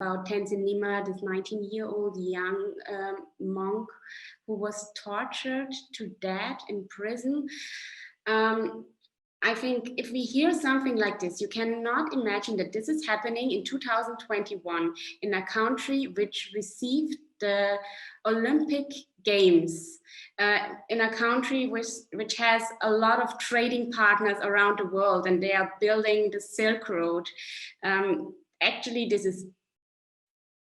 about Tenzyn this 19-year-old young monk who was tortured to death in prison. I think if we hear something like this, you cannot imagine that this is happening in 2021 in a country which received the Olympic Games, in a country which has a lot of trading partners around the world, and they are building the Silk Road. Actually, this is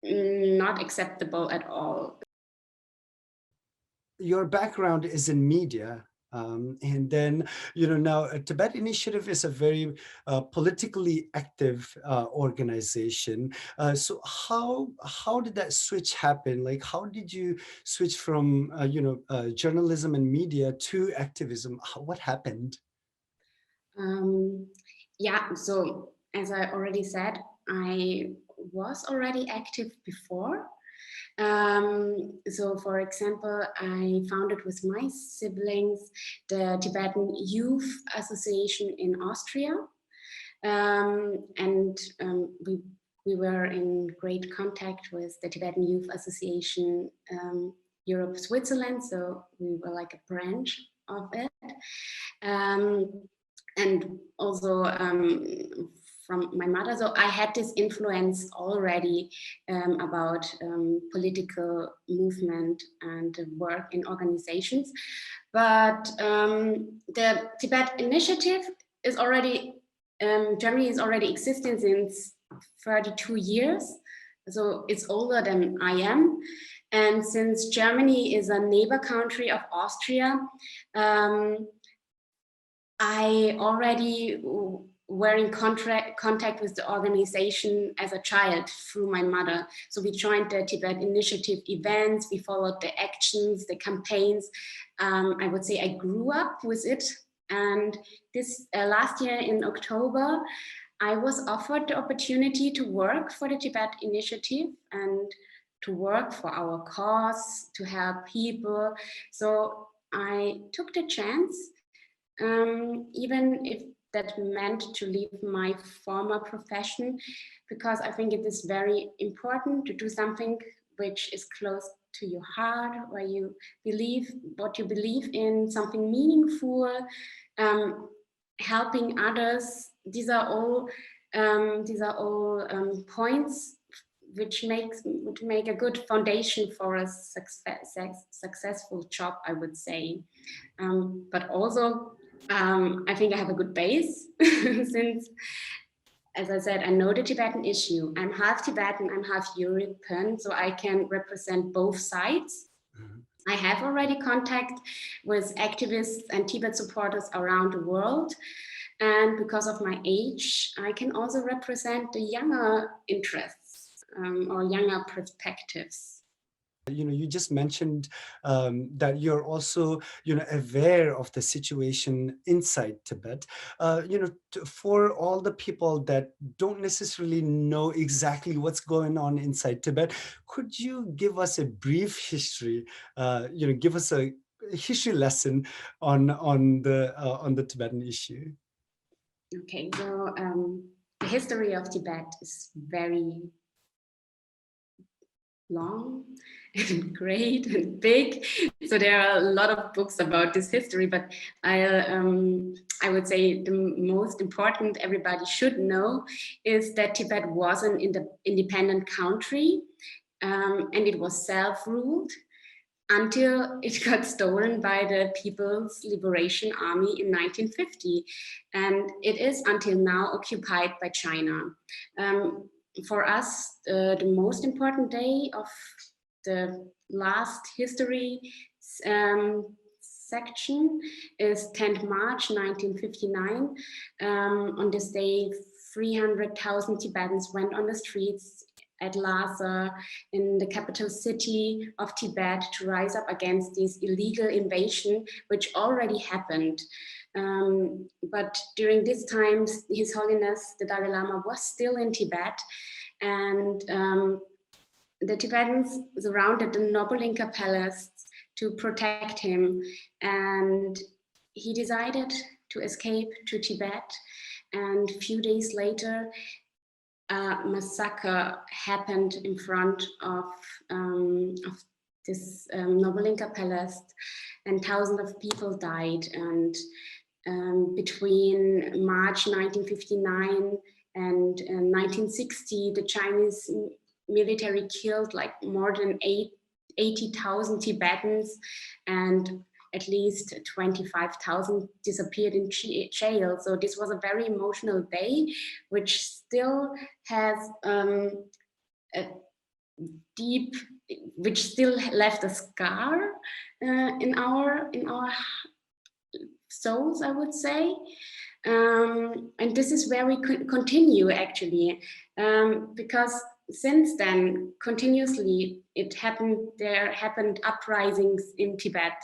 not acceptable at all. Your background is in media. And then, now Tibet Initiative is a very politically active organization. So how did that switch happen? Like, how did you switch from, journalism and media to activism? What happened? Yeah, so as I already said, I was already active before. So for example, I founded with my siblings the Tibetan Youth Association in Austria. And we were in great contact with the Tibetan Youth Association Europe, Switzerland. So we were like a branch of it. And also from my mother. So I had this influence already about political movement and work in organizations. But the Tibet Initiative is already, Germany is already existing since 32 years. So it's older than I am. And since Germany is a neighbor country of Austria, I already were in contact with the organization as a child through my mother. So we joined the Tibet Initiative events, we followed the actions, the campaigns. I would say I grew up with it. And this last year in October, I was offered the opportunity to work for the Tibet Initiative and to work for our cause, to help people. So I took the chance. Even if that meant to leave my former profession, because I think it is very important to do something which is close to your heart, where you believe what you believe in, something meaningful, helping others. These are all points which would make a good foundation for a successful job, I would say. But also, I think I have a good base since, as I said, I know the Tibetan issue. I'm half Tibetan, I'm half European, so I can represent both sides. Mm-hmm. I have already contact with activists and Tibet supporters around the world. And because of my age, I can also represent the younger interests or younger perspectives. You just mentioned that you're also, aware of the situation inside Tibet. For all the people that don't necessarily know exactly what's going on inside Tibet, could you give us a brief history? Give us a history lesson on the Tibetan issue. Okay, so the history of Tibet is very long and great and big. So there are a lot of books about this history, but I would say the most important everybody should know is that Tibet was an independent country and it was self-ruled until it got stolen by the People's Liberation Army in 1950. And it is until now occupied by China. For us, the most important day of the last history section is 10th March 1959. On this day, 300,000 Tibetans went on the streets at Lhasa, in the capital city of Tibet, to rise up against this illegal invasion, which already happened. But during this time, His Holiness, the Dalai Lama, was still in Tibet, and the Tibetans surrounded the noble Inca palace to protect him, and he decided to escape to Tibet. And a few days later, a massacre happened in front of this Novolinka Palace, and thousands of people died. And between March 1959 and 1960, the Chinese military killed like more than 80,000 Tibetans, and at least 25,000 disappeared in jail. So this was a very emotional day, which still has a deep, which still left a scar in our souls, I would say. And this is where we could continue actually, because since then, continuously, there happened uprisings in Tibet,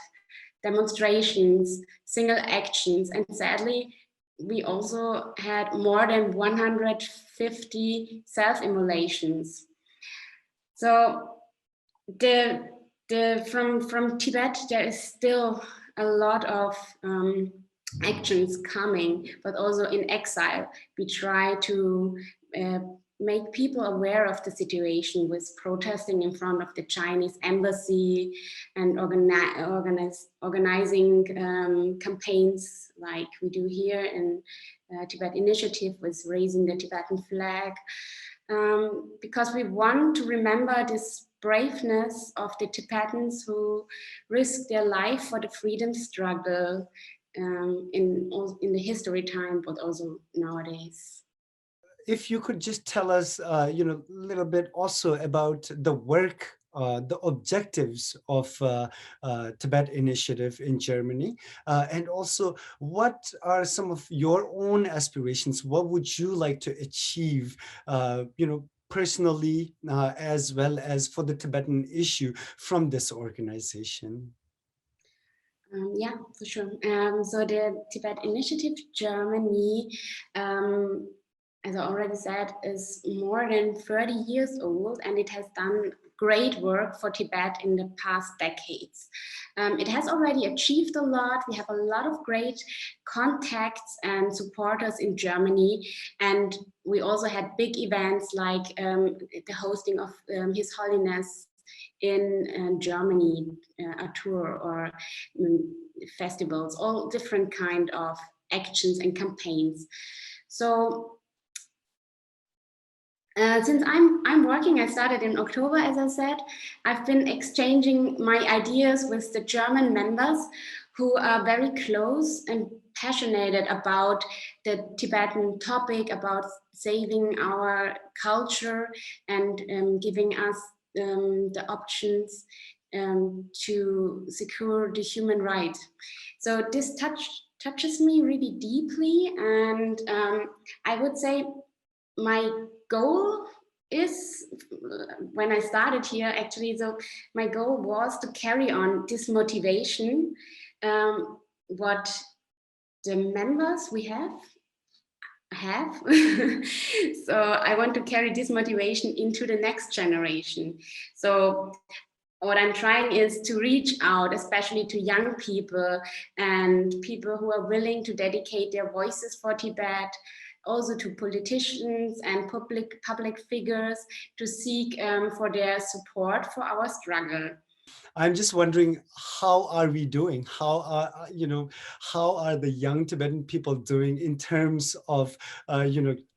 demonstrations, single actions, and sadly, we also had more than 150 self-immolations. So from Tibet, there is still a lot of actions coming, but also in exile, we try to make people aware of the situation with protesting in front of the Chinese embassy and organizing campaigns like we do here in Tibet Initiative with raising the Tibetan flag, because we want to remember this braveness of the Tibetans who risked their life for the freedom struggle in the history time, but also nowadays. If you could just tell us, a little bit also about the work, the objectives of Tibet Initiative in Germany, and also what are some of your own aspirations? What would you like to achieve, personally, as well as for the Tibetan issue from this organization? Yeah, for sure. So the Tibet Initiative Germany, as I already said, is more than 30 years old, and it has done great work for Tibet in the past decades. It has already achieved a lot. We have a lot of great contacts and supporters in Germany, and we also had big events like the hosting of His Holiness in Germany, a tour, or festivals, all different kind of actions and campaigns. So since I'm working, I started in October, as I said. I've been exchanging my ideas with the German members who are very close and passionate about the Tibetan topic, about saving our culture and giving us the options to secure the human right. So this touches me really deeply, and I would say my goal is, when I started here actually, so my goal was to carry on this motivation, what the members we have. So I want to carry this motivation into the next generation. So what I'm trying is to reach out, especially to young people and people who are willing to dedicate their voices for Tibet, also to politicians and public figures, to seek for their support for our struggle. I'm just wondering, how are we doing? How are the young Tibetan people doing in terms of,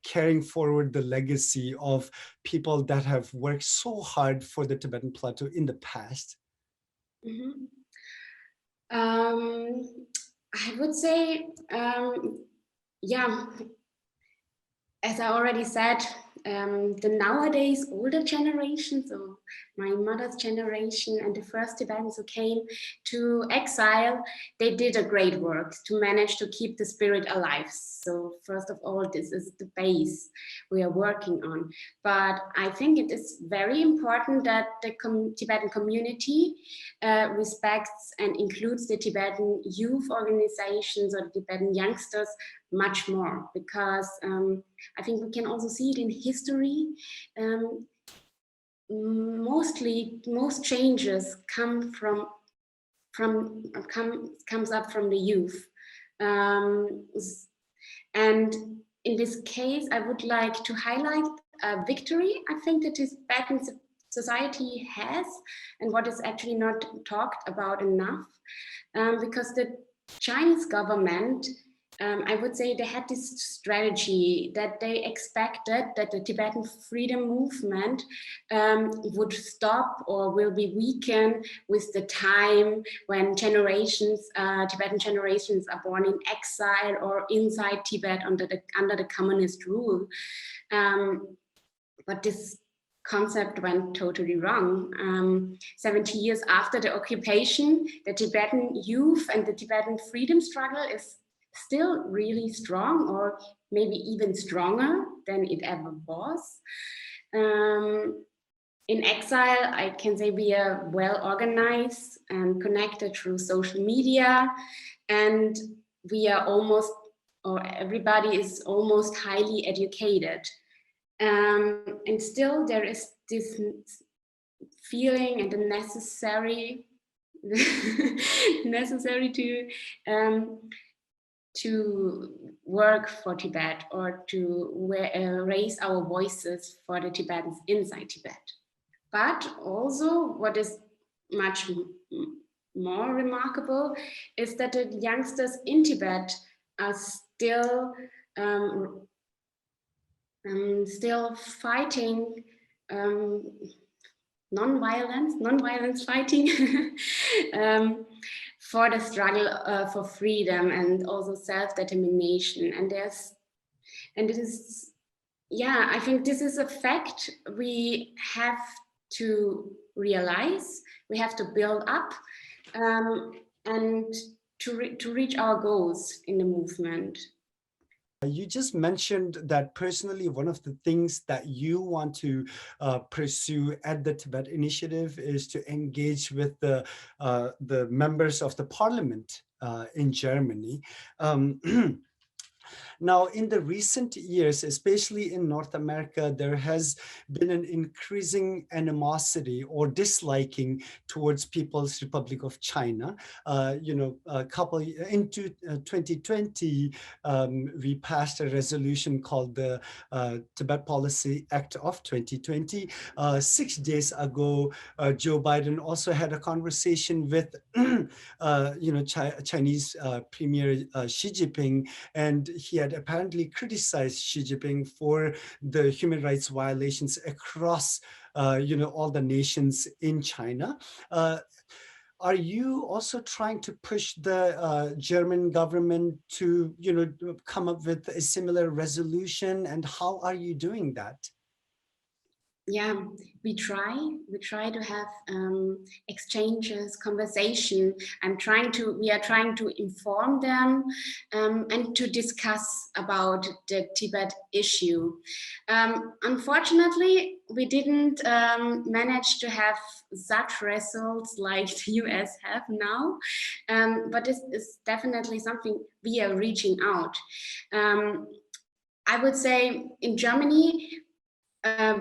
carrying forward the legacy of people that have worked so hard for the Tibetan plateau in the past? Mm-hmm. I would say, yeah, as I already said, the nowadays older generation, so my mother's generation and the first Tibetans who came to exile, they did a great work to manage to keep the spirit alive. So first of all, this is the base we are working on. But I think it is very important that the Tibetan community respects and includes the Tibetan youth organizations or the Tibetan youngsters much more, because I think we can also see it in history. Most changes comes up from the youth, and in this case, I would like to highlight a victory, I think, that Tibetan society has, and what is actually not talked about enough, because the Chinese government, I would say, they had this strategy that they expected that the Tibetan freedom movement would stop or will be weakened with the time when generations, Tibetan generations, are born in exile or inside Tibet under the communist rule. But this concept went totally wrong. 70 years after the occupation, the Tibetan youth and the Tibetan freedom struggle is still really strong, or maybe even stronger than it ever was. In exile, I can say we are well organized and connected through social media, and we are almost, or everybody is almost highly educated. And still there is this feeling and the necessary to work for Tibet, or to raise our voices for the Tibetans inside Tibet. But also what is much more remarkable is that the youngsters in Tibet are still fighting non-violence fighting for the struggle for freedom and also self-determination. And it is, yeah, I think this is a fact we have to realize, we have to build up, and to reach our goals in the movement. You just mentioned that personally, one of the things that you want to pursue at the Tibet Initiative is to engage with the members of the parliament in Germany. Now, in the recent years, especially in North America, there has been an increasing animosity or disliking towards People's Republic of China. Into 2020, we passed a resolution called the Tibet Policy Act of 2020. 6 days ago, Joe Biden also had a conversation with, Chinese Premier Xi Jinping, and he had apparently criticized Xi Jinping for the human rights violations across, all the nations in China. Are you also trying to push the German government to, come up with a similar resolution, and how are you doing that? Yeah, we try to have exchanges, conversation. We are trying to inform them and to discuss about the Tibet issue. Unfortunately, we didn't manage to have such results like the US have now, but this is definitely something we are reaching out. I would say in Germany,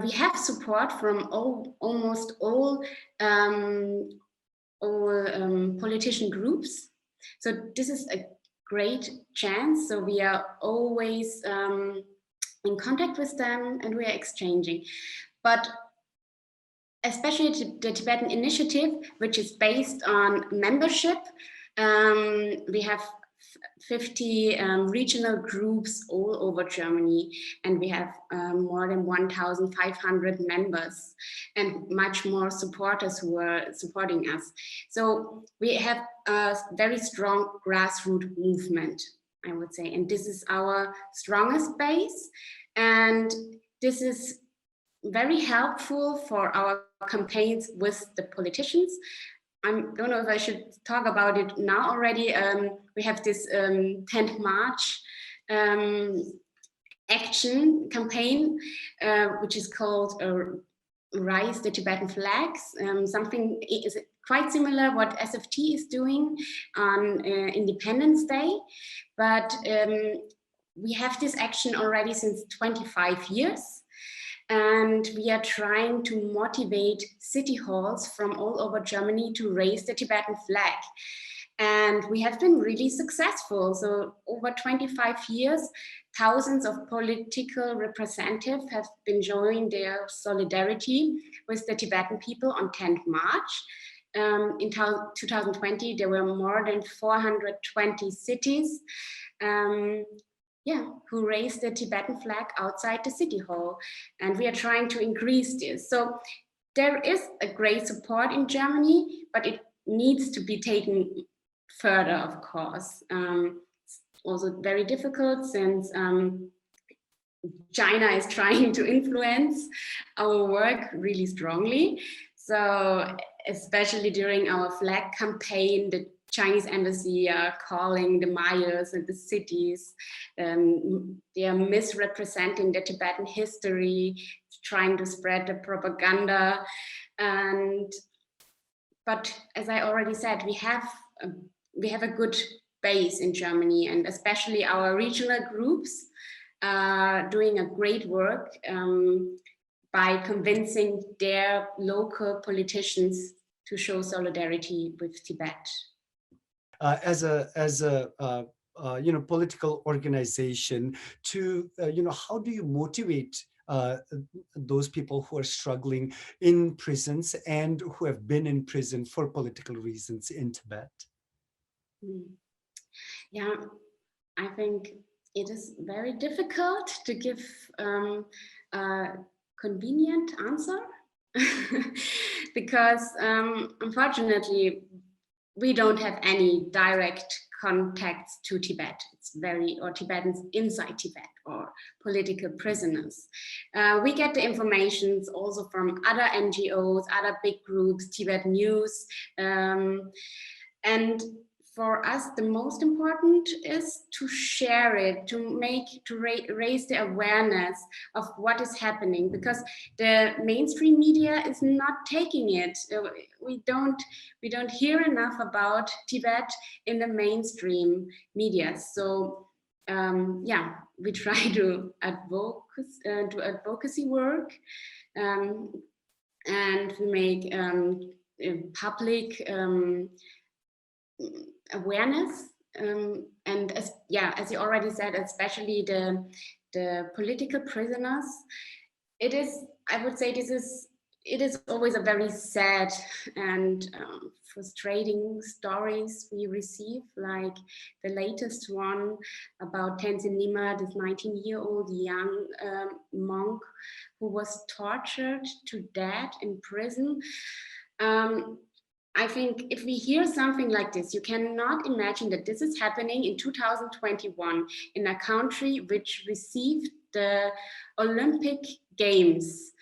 we have support from almost all politician groups. So this is a great chance. So we are always in contact with them, and we are exchanging. But especially the Tibetan Initiative, which is based on membership, we have 50 regional groups all over Germany, and we have more than 1,500 members and much more supporters who are supporting us. So we have a very strong grassroots movement, I would say, and this is our strongest base, and this is very helpful for our campaigns with the politicians. I don't know if I should talk about it now already. We have this 10th March action campaign, which is called Rise the Tibetan Flags. Something is quite similar what SFT is doing on Independence Day, but we have this action already since 25 years. And we are trying to motivate city halls from all over Germany to raise the Tibetan flag. And we have been really successful. So over 25 years, thousands of political representatives have been showing their solidarity with the Tibetan people on 10th March. In 2020, there were more than 420 cities who raised the Tibetan flag outside the city hall. And we are trying to increase this. So there is a great support in Germany, but it needs to be taken further, of course. It's also very difficult since China is trying to influence our work really strongly. So especially during our flag campaign, the Chinese embassy are calling the mayors and the cities. They are misrepresenting the Tibetan history, trying to spread the propaganda. But as I already said, we have a good base in Germany, and especially our regional groups are doing a great work by convincing their local politicians to show solidarity with Tibet. As a political organization, to how do you motivate those people who are struggling in prisons and who have been in prison for political reasons in Tibet? Yeah, I think it is very difficult to give a convenient answer because unfortunately we don't have any direct contacts to Tibet. Or Tibetans inside Tibet or political prisoners. We get the information also from other NGOs, other big groups, Tibetan Youth, and for us, the most important is to share it, to raise the awareness of what is happening, because the mainstream media is not taking it. We don't hear enough about Tibet in the mainstream media. So we try to do advocacy work, and we make public awareness, and as you already said, especially the political prisoners. I would say it is always a very sad and frustrating stories we receive, like the latest one about Tenzyn Zöchbauer, this 19-year-old young monk who was tortured to death in prison. I think if we hear something like this, you cannot imagine that this is happening in 2021 in a country which received the Olympic Games,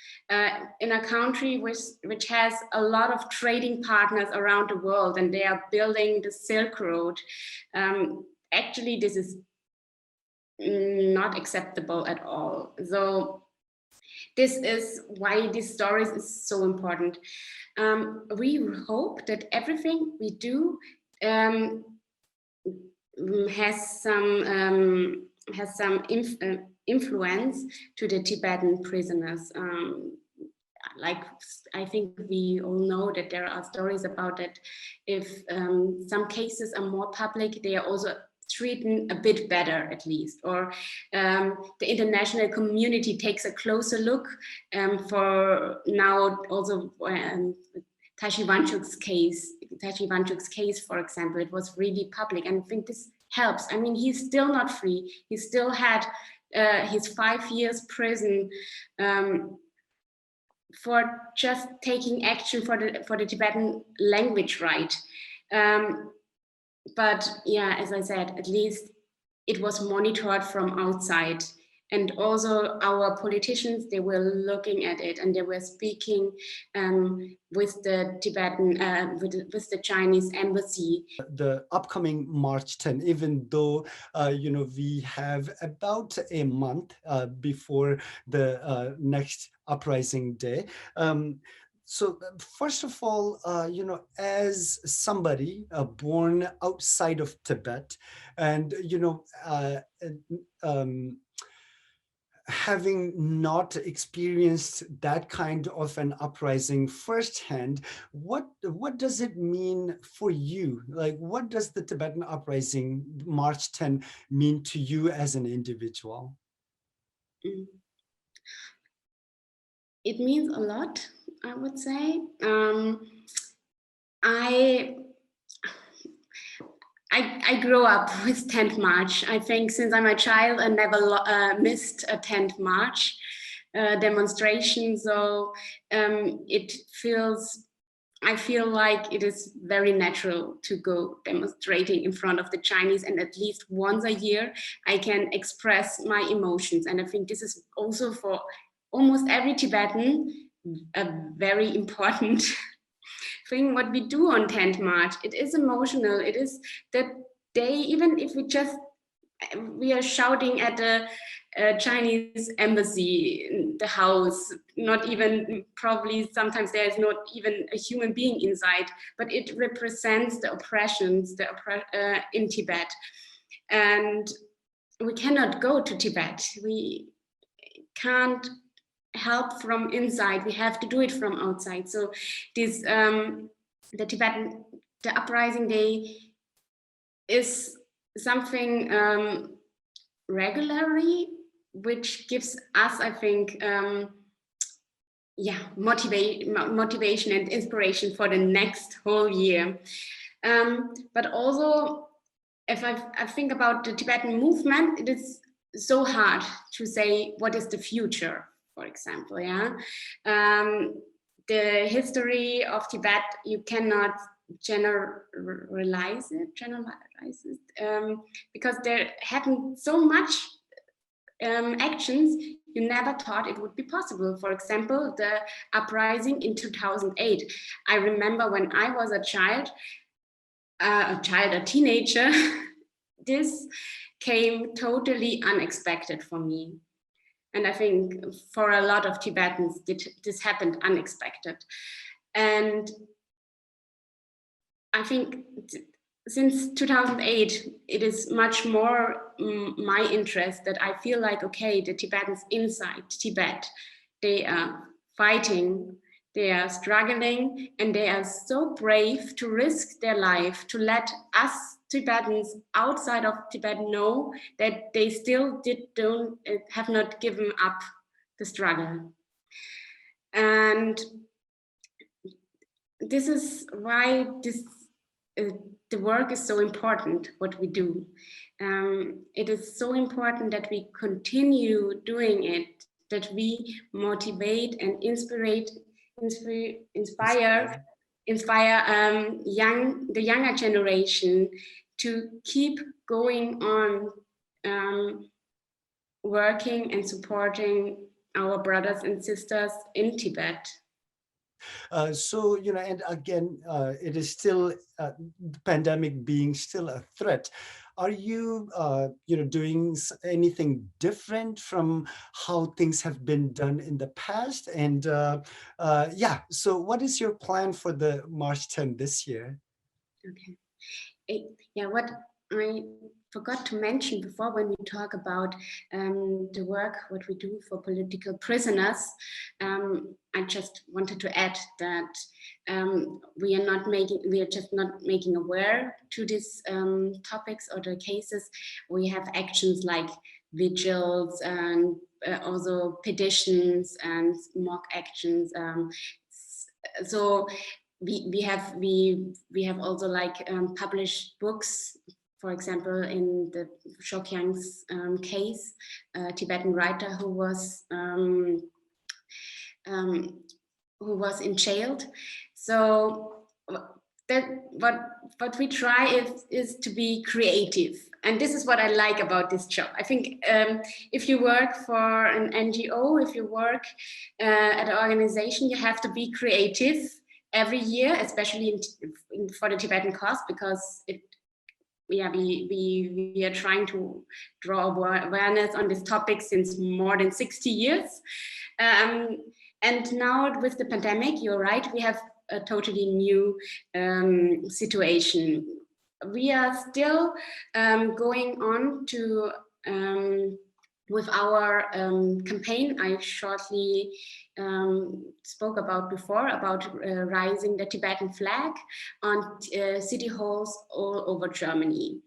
in a country which has a lot of trading partners around the world, and they are building the Silk Road. Actually, this is not acceptable at all. So this is why these stories is so important. We hope that everything we do has some influence to the Tibetan prisoners. Like, I think we all know that there are stories about it. If some cases are more public, they are also treated a bit better, at least, or the international community takes a closer look. For now, also Tashi Wangchuk's case, for example, it was really public, and I think this helps. I mean, he's still not free. He still had his 5 years prison for just taking action for the Tibetan language right. But yeah, as I said, at least it was monitored from outside. And also our politicians, they were looking at it, and they were speaking with the Tibetan, with the Chinese embassy. The upcoming March 10, even though, we have about a month before the next Uprising Day. So first of all, as somebody born outside of Tibet, and having not experienced that kind of an uprising firsthand, what does it mean for you? Like, what does the Tibetan uprising, March 10, mean to you as an individual? It means a lot, I would say. I grew up with 10th March. I think since I'm a child, I never missed a 10th March demonstration. So I feel like it is very natural to go demonstrating in front of the Chinese, and at least once a year, I can express my emotions. And I think this is also for almost every Tibetan a very important thing what we do on 10th March. It is emotional. It is that day, even if we are shouting at the Chinese embassy in the house, not even, probably sometimes there is not even a human being inside, but it represents the oppressions in Tibet. And we cannot go to Tibet. We can't help from inside. We have to do it from outside. So this the Uprising Day is something regularly, which gives us, I think, motivation and inspiration for the next whole year. But also, if I think about the Tibetan movement, it is so hard to say what is the future, for example. Yeah, the history of Tibet, you cannot generalize it, because there happened so much actions you never thought it would be possible. For example, the uprising in 2008. I remember when I was a teenager, this came totally unexpected for me. And I think for a lot of Tibetans, this happened unexpected. And I think since 2008, it is much more my interest that I feel like, okay, the Tibetans inside Tibet, they are fighting, they are struggling, and they are so brave to risk their life, to let us Tibetans outside of Tibet know that they still have not given up the struggle. And this is why the work is so important, what we do. It is so important that we continue doing it, that we motivate and inspire the younger generation to keep going on working and supporting our brothers and sisters in Tibet. So, and again, it is still the pandemic being still a threat. Are you, doing anything different from how things have been done in the past? And yeah, so what is your plan for the March 10 this year? Okay. Yeah, what I forgot to mention before when we talk about the work, what we do for political prisoners, I just wanted to add that we are just not making aware to these topics or the cases. We have actions like vigils and also petitions and mock actions. So we have also like published books. For example, in the Shokyang's case, a Tibetan writer who was jailed. So that what we try is to be creative, and this is what I like about this job. I think if you work for an NGO, if you work at an organization, you have to be creative every year, especially for the Tibetan cause, because we are trying to draw awareness on this topic since more than 60 years. And now with the pandemic, you're right, we have a totally new situation. We are still going on to with our campaign I shortly spoke about before, about raising the Tibetan flag on city halls all over Germany.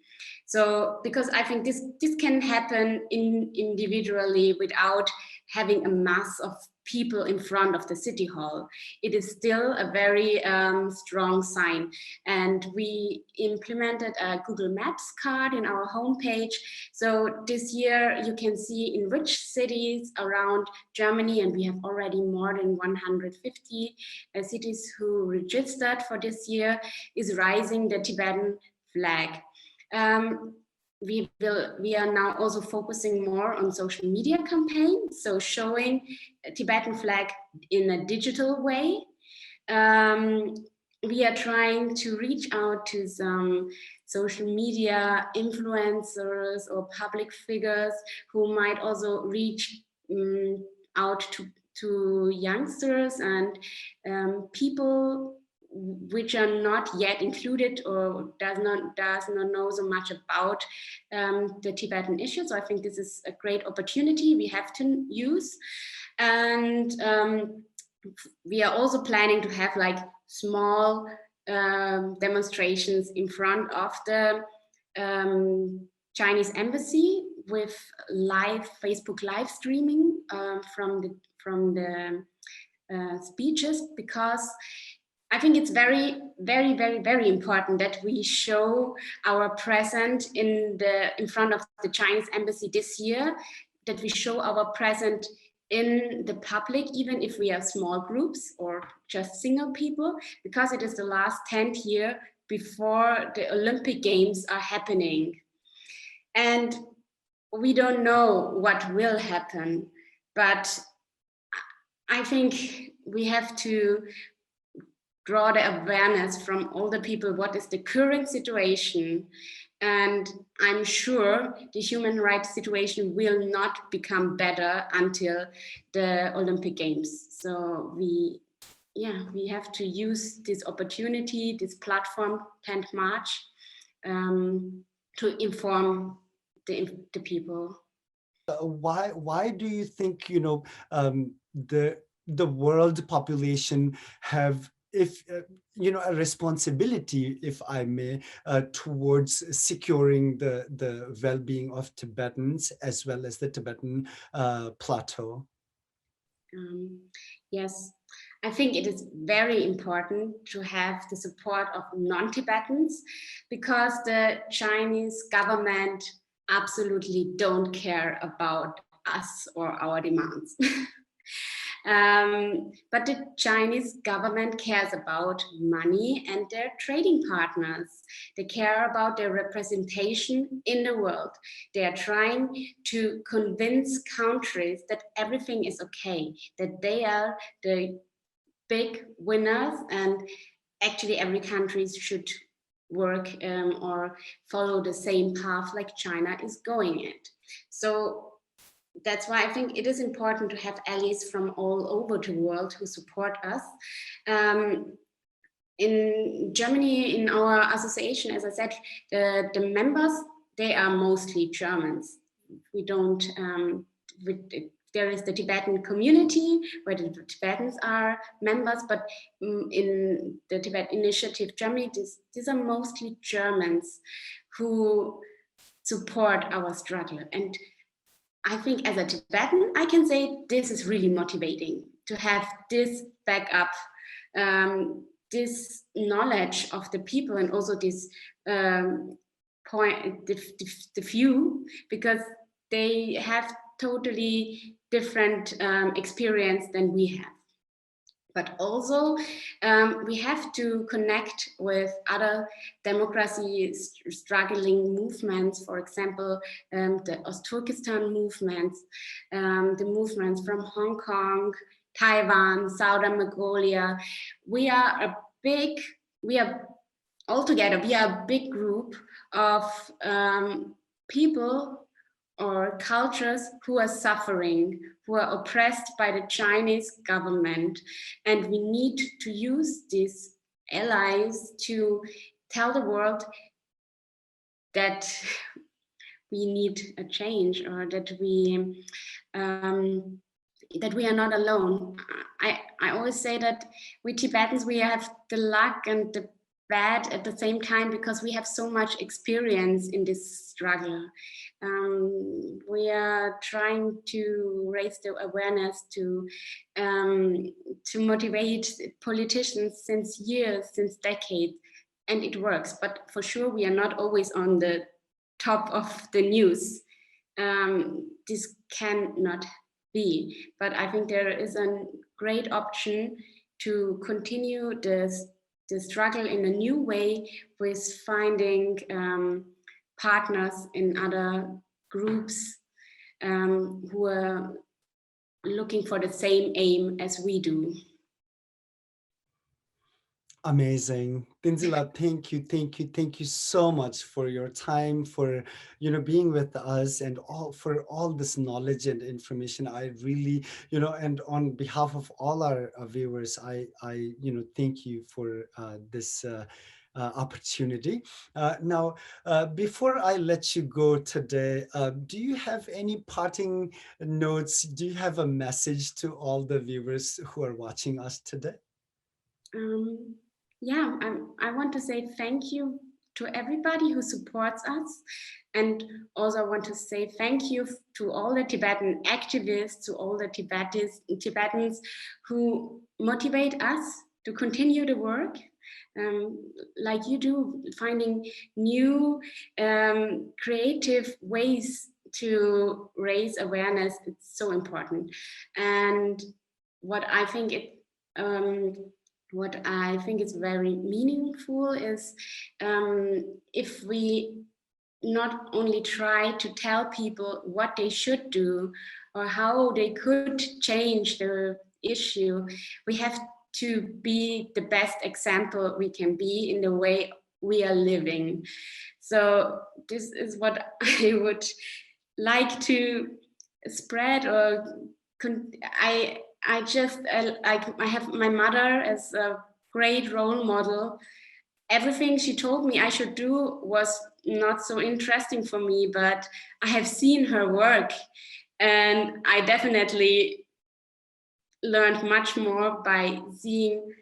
So, because I think this can happen individually without having a mass of people in front of the city hall. It is still a very strong sign. And we implemented a Google Maps card in our homepage. So this year you can see in which cities around Germany, and we have already more than 150 cities who registered for this year, is rising the Tibetan flag. We are now also focusing more on social media campaigns, so showing a Tibetan flag in a digital way. We are trying to reach out to some social media influencers or public figures who might also reach out to youngsters and people which are not yet included or does not know so much about the Tibetan issue. So I think this is a great opportunity we have to use. And we are also planning to have like small demonstrations in front of the Chinese embassy with live Facebook live streaming from the speeches, because I think it's very, very, very, very important that we show our presence in front of the Chinese embassy this year, that we show our presence in the public, even if we are small groups or just single people, because it is the last 10th year before the Olympic Games are happening. And we don't know what will happen, but I think we have to draw the awareness from all the people, what is the current situation. And I'm sure the human rights situation will not become better until the Olympic Games. So we have to use this opportunity, this platform, 10th March, to inform the people. Why do you think, the world population have, if a responsibility, if I may, towards securing the well-being of Tibetans as well as the Tibetan plateau? Yes, I think it is very important to have the support of non-Tibetans, because the Chinese government absolutely don't care about us or our demands. But the Chinese government cares about money and their trading partners. They care about their representation in the world. They are trying to convince countries that everything is okay, that they are the big winners, and actually every country should work or follow the same path like China is going it. So that's why I think it is important to have allies from all over the world who support us. In Germany, in our association, as I said, the members, they are mostly Germans. We don't, there is the Tibetan community where the Tibetans are members, but in the Tibet Initiative Germany, these are mostly Germans who support our struggle. And I think as a Tibetan, I can say this is really motivating to have this backup, this knowledge of the people, and also this point, the view, because they have totally different experience than we have. But also we have to connect with other democracy struggling movements, for example, the Ost-Turkestan movements, the movements from Hong Kong, Taiwan, Southern Mongolia. We are altogether, we are a big group of people or cultures who are suffering, who are oppressed by the Chinese government. And we need to use these allies to tell the world that we need a change, or that we are not alone. I always say that we Tibetans, we have the luck and the bad at the same time, because we have so much experience in this struggle. We are trying to raise the awareness, to motivate politicians since years, since decades, and it works. But for sure, we are not always on the top of the news. This cannot be, but I think there is a great option to continue the struggle in a new way, with finding partners in other groups who are looking for the same aim as we do. Amazing. Tenzila, thank you so much for your time, for being with us, and for all this knowledge and information. I really, and on behalf of all our viewers, I thank you for this opportunity. Now, before I let you go today, do you have any parting notes? Do you have a message to all the viewers who are watching us today? Yeah, I want to say thank you to everybody who supports us. And also I want to say thank you to all the Tibetan activists, to all the Tibetans who motivate us to continue the work, like you do, finding new creative ways to raise awareness. It's so important. And what I think is very meaningful is if we not only try to tell people what they should do or how they could change the issue, we have to be the best example we can be in the way we are living. So this is what I would like to spread, or I have my mother as a great role model. Everything she told me I should do was not so interesting for me, but I have seen her work, and I definitely learned much more by seeing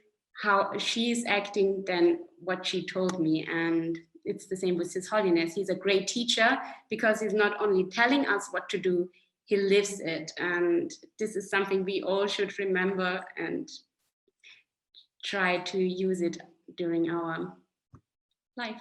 how she's acting than what she told me. And it's the same with His Holiness. He's a great teacher because he's not only telling us what to do, he lives it. And this is something we all should remember and try to use it during our life.